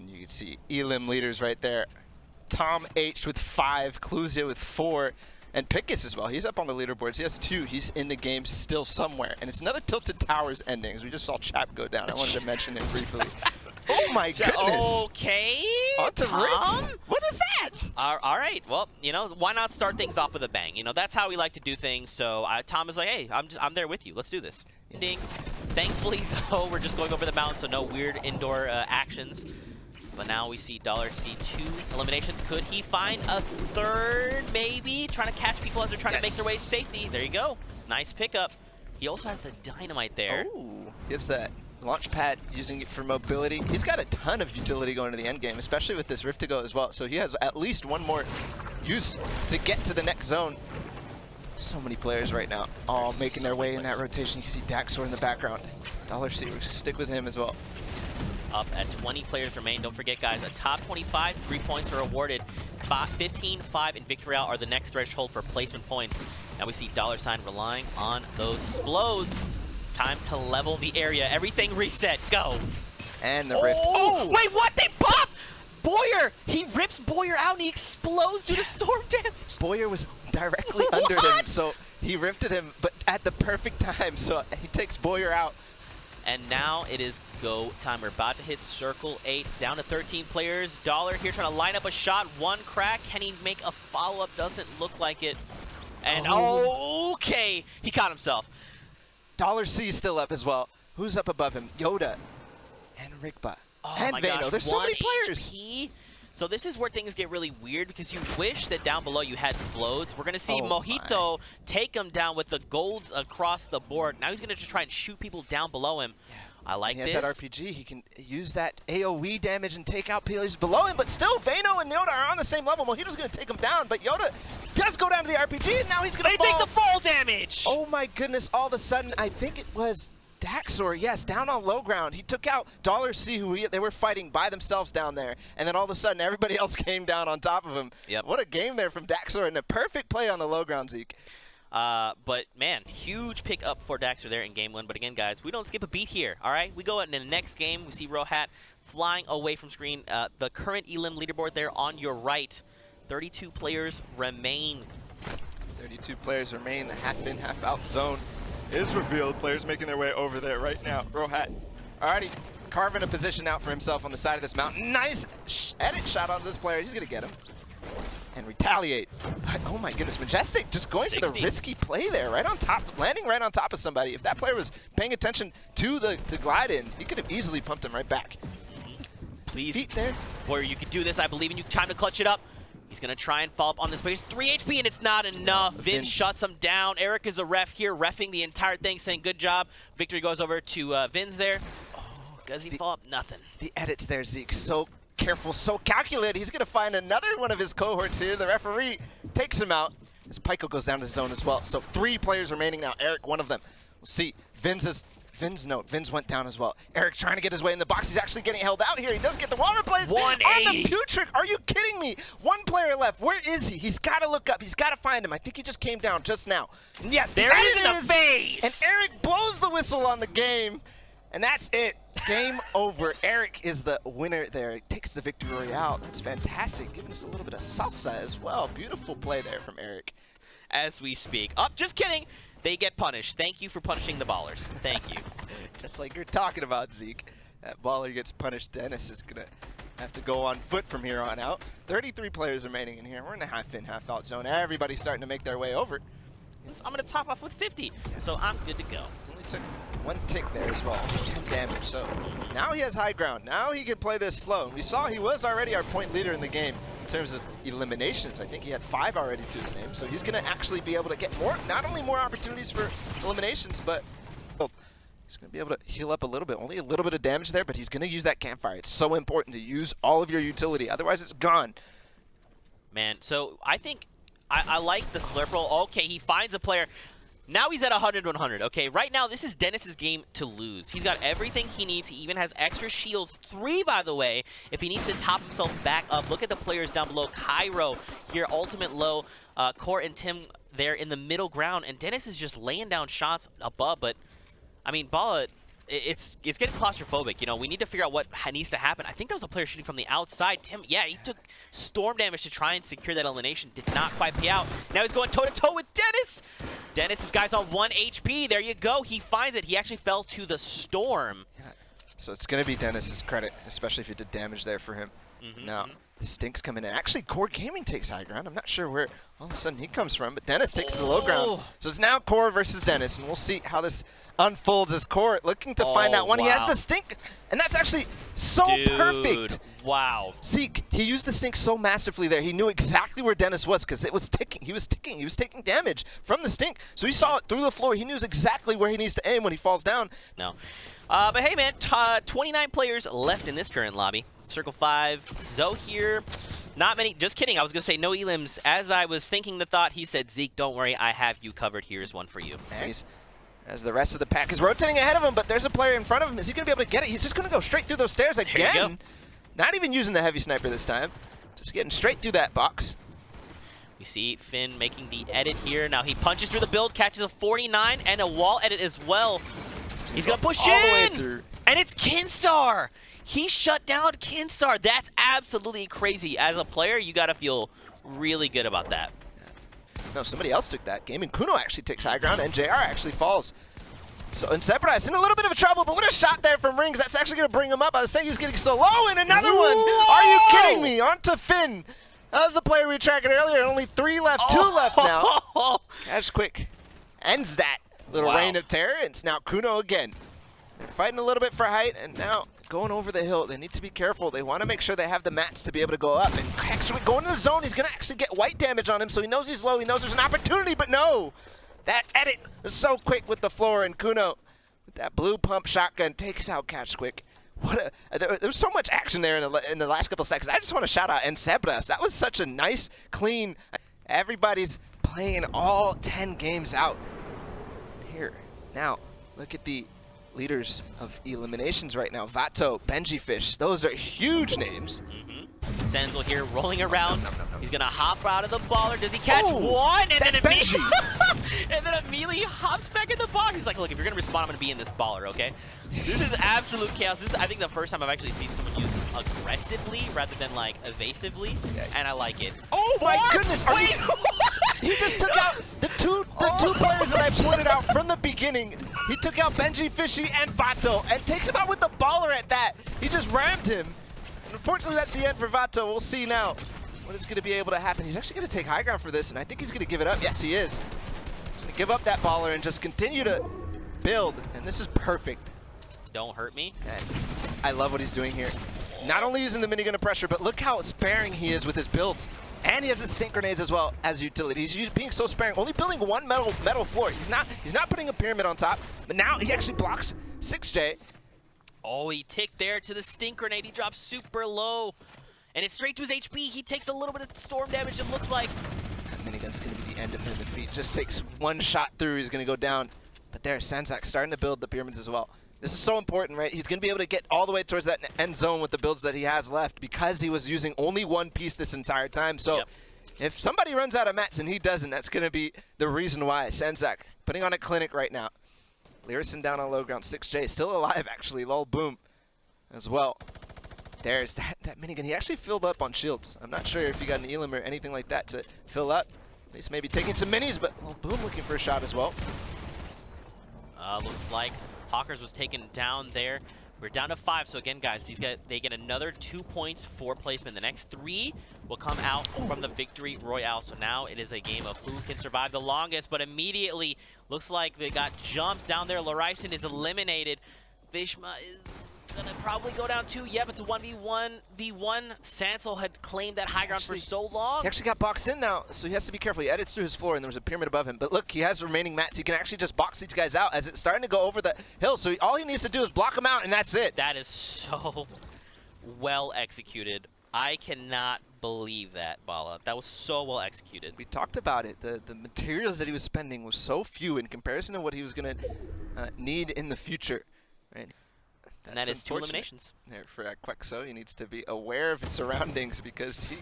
And you can see Elim leaders right there. Tom H with 5, Cluzia with 4, and Pickus as well. He's up on the leaderboards. He has 2. He's in the game still somewhere. And it's another Tilted Towers ending, as we just saw Chap go down. I wanted to mention it briefly. Oh my goodness. Okay, Onto Tom? Ritz. What is that? All right, well, you know, why not start things off with a bang? You know, that's how we like to do things. So Tom is like, hey, I'm there with you. Let's do this. Ding. Thankfully, though, we're just going over the mountain, so no weird indoor actions. But now we see $C 2 eliminations. Could he find a third, maybe? Trying to catch people as they're trying to make their way to safety. There you go. Nice pickup. He also has the dynamite there. Oh, is that launch pad, using it for mobility. He's got a ton of utility going to the end game, especially with this Rift to go as well. So he has at least one more use to get to the next zone. So many players right now, all making their way in that rotation. You see Daxor in the background. $C, we'll just stick with him as well. Up at 20 players remain. Don't forget, guys, a top 25, 3 points are awarded. 15, 5, and Victory Royale are the next threshold for placement points. Now we see $sign relying on those explodes. Time to level the area. Everything reset. Go. And the Rift. Oh! Wait, what? They pop! Boyer! He rips Boyer out and he explodes due to storm damage. Boyer was directly under him, so he rifted him, but at the perfect time, so he takes Boyer out. And now it is go time. We're about to hit circle 8, down to 13 players. Dollar here trying to line up a shot. One crack. Can he make a follow-up? Doesn't look like it. And okay, he caught himself. C is still up as well. Who's up above him? Yoda and Rigba and my Vano. gosh, There's so many players. HP. So this is where things get really weird because you wish that down below you had Splodes. We're going to see Mojito take him down with the golds across the board. Now he's going to just try and shoot people down below him. Yeah. I like this. He has that RPG. He can use that AoE damage and take out players below him, but still Vano and Yoda are on the same level. Mojito's going to take him down, but Yoda does go down to the RPG, and now he's going to fall. They take the fall damage! Oh my goodness, all of a sudden, I think it was Daxor, yes, down on low ground. He took out $C, who they were fighting by themselves down there, and then all of a sudden, everybody else came down on top of him. Yep. What a game there from Daxor, and a perfect play on the low ground, Zeke. But, man, huge pick up for Daxor there in game 1. But, again, guys, we don't skip a beat here, all right? We go in the next game. We see Rohat flying away from screen. The current Elim leaderboard there on your right. 32 players remain. 32 players remain. The half-in, half-out zone is revealed. Players making their way over there right now. Rohat already carving a position out for himself on the side of this mountain. Nice edit shot on this player. He's going to get him and retaliate. But, oh my goodness, Majestic just going 60. For the risky play there, right on top, landing right on top of somebody. If that player was paying attention to the glide in, he could have easily pumped him right back. Please, feet there. Warrior, you can do this. I believe in you. Time to clutch it up. He's going to try and follow up on this, but he's 3 HP and it's not enough. Vince shuts him down. Eric is a ref here, reffing the entire thing, saying good job. Victory goes over to Vince there. Oh, does he follow up? Nothing. The edits there, Zeke. So careful, so calculated. He's going to find another one of his cohorts here. The referee takes him out as Pyko goes down to the zone as well. So 3 players remaining now. Eric, one of them. We'll see. Vince went down as well. Eric trying to get his way in the box. He's actually getting held out here. He does get the wall replaced. 180. On the Putrick. Are you kidding me? 1 player left. Where is he? He's got to look up. He's got to find him. I think he just came down just now. And yes, there is the face. And Eric blows the whistle on the game. And that's it. Game over. Eric is the winner there. He takes the Victory Royale. That's fantastic. Giving us a little bit of salsa as well. Beautiful play there from Eric. As we speak. Oh, just kidding. They get punished. Thank you for punishing the ballers. Thank you. Just like you're talking about, Zeke. That baller gets punished. Dennis is going to have to go on foot from here on out. 33 players remaining in here. We're in a half-in, half-out zone. Everybody's starting to make their way over. So I'm going to top off with 50, so I'm good to go. Only took 1 tick there as well, 10 damage. So now he has high ground. Now he can play this slow. We saw he was already our point leader in the game in terms of eliminations. I think he had 5 already to his name. So he's going to actually be able to get more, not only more opportunities for eliminations, but he's going to be able to heal up a little bit. Only a little bit of damage there, but he's going to use that campfire. It's so important to use all of your utility. Otherwise, it's gone. Man, so I think I like the slurp roll. Okay, he finds a player. Now he's at 100-100. Okay, right now this is Dennis's game to lose. He's got everything he needs. He even has extra shields, 3 by the way, if he needs to top himself back up. Look at the players down below. Cairo here, ultimate low. Core and Tim there in the middle ground, and Dennis is just laying down shots above. But I mean, Bala, it's getting claustrophobic. You know, we need to figure out what needs to happen. I think that was a player shooting from the outside. Tim, yeah, he took storm damage to try and secure that elimination. Did not quite pay out. Now he's going toe-to-toe with Dennis. Dennis, this guy's on 1 HP. There you go. He finds it. He actually fell to the storm. Yeah. So it's going to be Dennis's credit, especially if you did damage there for him. Now, Stink's coming in. Actually, Core Gaming takes high ground. I'm not sure where all of a sudden he comes from, but Dennis takes the low ground. So it's now Core versus Dennis, and we'll see how this unfolds as Core looking to find that one. Wow. He has the Stink, and that's actually so perfect. Wow. See, he used the Stink so masterfully there. He knew exactly where Dennis was because it was ticking. He was ticking. He was taking damage from the Stink. So he saw it through the floor. He knew exactly where he needs to aim when he falls down. No. But hey, man, 29 players left in this current lobby. Circle 5, Zoe here. Not many. Just kidding. I was going to say no elims. As I was thinking the thought, he said, Zeke, don't worry. I have you covered. Here's one for you. Nice. As the rest of the pack is rotating ahead of him, but there's a player in front of him. Is he going to be able to get it? He's just going to go straight through those stairs again. Not even using the heavy sniper this time. Just getting straight through that box. We see Finn making the edit here. Now he punches through the build, catches a 49 and a wall edit as well. He's going to push all the way in. through. And it's Kinstar. He shut down Kinstar. That's absolutely crazy. As a player, you got to feel really good about that. No, somebody else took that game, and Kuno actually takes high ground, and JR actually falls. So Inseparatize in a little bit of trouble, but what a shot there from Rings. That's actually going to bring him up. I was saying he's getting so low, and another one. Are you kidding me? On to Finn. That was the player we were tracking earlier. Only 3 left, 2 left now. Cash Quick ends that little reign of terror. It's now Kuno again. They're fighting a little bit for height, and now going over the hill. They need to be careful. They want to make sure they have the mats to be able to go up. And actually going to the zone, he's going to actually get white damage on him, so he knows he's low. He knows there's an opportunity, but no. That edit is so quick with the floor, and Kuno, with that blue pump shotgun, takes out Catch Quick. What a, there was so much action there in the last couple seconds. I just want to shout out Ensebras. That was such a nice, clean. Everybody's playing all 10 games out. Here, now, look at the leaders of eliminations right now. Vato, Benji Fish, those are huge names. Senzel here rolling around. He's gonna hop out of the baller. Does he catch one? And that's then Benji. and then immediately hops back in the box. He's like, look, if you're gonna respond, I'm gonna be in this baller, okay? This is absolute chaos. This is, I think, the first time I've actually seen someone use it aggressively rather than like evasively, and I like it. Oh my goodness! He just took out the two players that I pointed out from the beginning. He took out Benji Fishy and Vato, and takes him out with the baller at that. He just rammed him. Unfortunately, that's the end for Vato. We'll see now what is going to be able to happen. He's actually going to take high ground for this, and I think he's going to give it up. Yes, he is. He's going to give up that baller and just continue to build, and this is perfect. Don't hurt me. And I love what he's doing here. Not only using the minigun of pressure, but look how sparing he is with his builds. And he has the stink grenades as well as utility. He's being so sparing, only building one metal floor. He's not putting a pyramid on top, but now he actually blocks 6J. Oh, he ticked there to the stink grenade. He drops super low. And it's straight to his HP. He takes a little bit of storm damage, it looks like. That minigun's going to be the end of him if he just takes one shot through. He's going to go down. But there's Sansak starting to build the pyramids as well. This is so important, right? He's going to be able to get all the way towards that end zone with the builds that he has left because he was using only one piece this entire time. So if somebody runs out of mats and he doesn't, that's going to be the reason why. Sansak putting on a clinic right now. Lyrison down on low ground. 6J still alive, actually. Lol, boom as well. There's that minigun. He actually filled up on shields. I'm not sure if he got an elim or anything like that to fill up. At least maybe taking some minis, but Lol, boom looking for a shot as well. Looks like Hawkers was taken down there. We're down to 5, so again, guys, they get another 2 points for placement. The next 3 will come out from the victory royale. So now it is a game of who can survive the longest, but immediately looks like they got jumped down there. Lyrison is eliminated. Fishma is gonna probably go down too. Yep, it's a 1v1. Sansel had claimed that high ground for so long. He actually got boxed in now, so he has to be careful. He edits through his floor, and there was a pyramid above him. But look, he has remaining mats. He can actually just box these guys out as it's starting to go over the hill. So all he needs to do is block them out, and that's it. That is so well executed. I cannot believe that, Bala. That was so well executed. We talked about it. The materials that he was spending was so few in comparison to what he was going to need in the future. Right? And that is 2 eliminations. For Quexo, he needs to be aware of his surroundings because he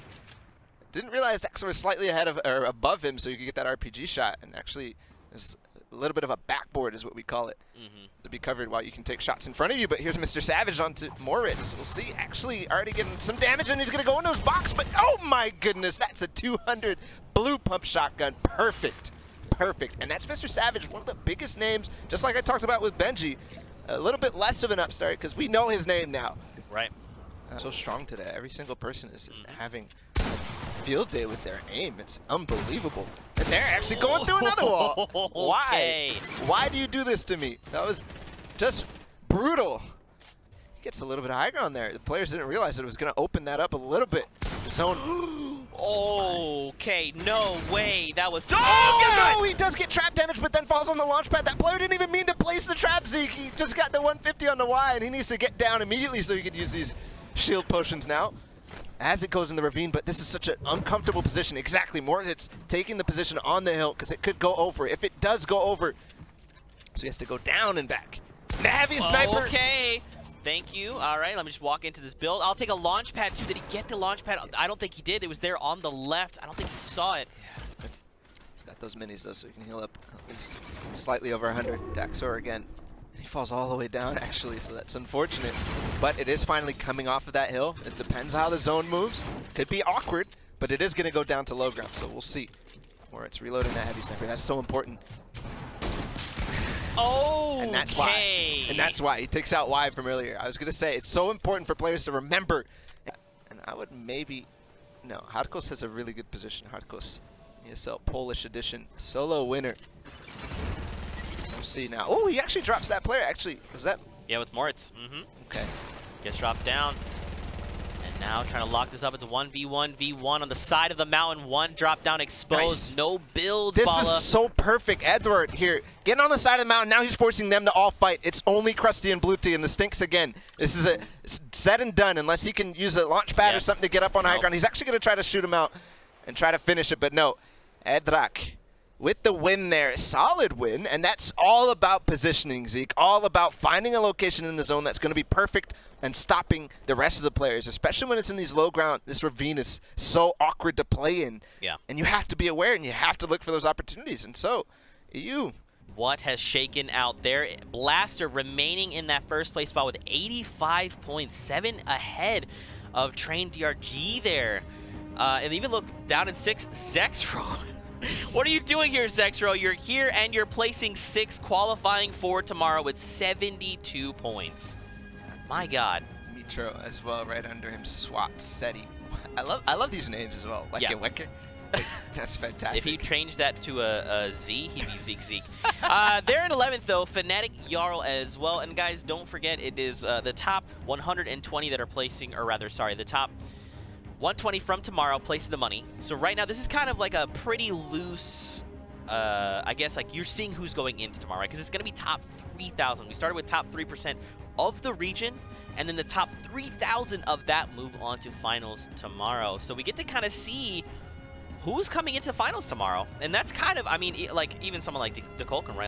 didn't realize Dexter was slightly ahead of or above him, so he could get that RPG shot. And actually, there's A little bit of a backboard is what we call it. To be covered while you can take shots in front of you. But here's Mr. Savage onto Moritz. We'll see. Actually, already getting some damage, and he's going to go into his box. But oh my goodness, that's a 200 blue pump shotgun. Perfect. Perfect. And that's Mr. Savage, one of the biggest names, just like I talked about with Benji. A little bit less of an upstart because we know his name now. Right. So strong today. Every single person is having a field day with their aim. It's unbelievable. And they're actually going through another wall. Why? Okay. Why do you do this to me? That was just brutal. He gets a little bit of high ground there. The players didn't realize that it was going to open that up a little bit. The zone. Okay, no way. That was. Oh, no! He does get trap damage, but then falls on the launch pad. That player didn't even mean to place the trap, Zeke. He just got the 150 on the Y, and he needs to get down immediately so he could use these shield potions now as it goes in the ravine. But this is such an uncomfortable position. Exactly. Moritz taking the position on the hill because it could go over. If it does go over, so he has to go down and back. The heavy sniper. Okay. Thank you. All right, let me just walk into this build. I'll take a launch pad too. Did he get the launch pad? I don't think he did. It was there on the left. I don't think he saw it. Yeah, he's got those minis though, so he can heal up at least slightly over 100. Daxor again. He falls all the way down, actually, so that's unfortunate. But it is finally coming off of that hill. It depends how the zone moves. Could be awkward, but it is going to go down to low ground, so we'll see. Or it's reloading that heavy sniper. That's so important. Oh, and that's why. And that's why he takes out Y from earlier. I was going to say, it's so important for players to remember. And I would maybe... No, Hardkos has a really good position. Hardkos, ESL Polish edition, solo winner. See now. Oh, he actually drops that player. Actually, was that? Yeah, with Moritz. Okay. Gets dropped down. And now trying to lock this up. It's a 1v1v1 on the side of the mountain. One drop down exposed. Nice. No build, This Bala. is so perfect. Edward here. Getting on the side of the mountain. Now he's forcing them to all fight. It's only Krusty and Blue Tea and the Stinks again. This is it's said and done unless he can use a launch pad or something to get up on high ground. He's actually going to try to shoot him out and try to finish it, but no. Edrak with the win there, solid win, and that's all about positioning, Zeke. All about finding a location in the zone that's going to be perfect and stopping the rest of the players, especially when it's in these low ground. This ravine is so awkward to play in, and you have to be aware and you have to look for those opportunities. And so, what has shaken out there? Blaster remaining in that first place spot with 85.7 ahead of Train DRG there. And even look down in 6, Zexro. What are you doing here, Zexro? You're here and you're placing 6, qualifying for tomorrow with 72 points. My God. Mitro as well, right under him. Swat Seti. I love these names as well. Weke Weke. That's fantastic. If you change that to a Z, he'd be Zeke. They're in 11th though, Fnatic, Jarl as well. And guys, don't forget it is the top 120 that are placing, or rather, sorry, the top 120 from tomorrow placing the money. So right now, this is kind of like a pretty loose, I guess, like you're seeing who's going into tomorrow, right? Because it's going to be top 3,000. We started with top 3% of the region, and then the top 3,000 of that move on to finals tomorrow. So we get to kind of see who's coming into finals tomorrow. And that's kind of, I mean, like even someone like DeColcan, right?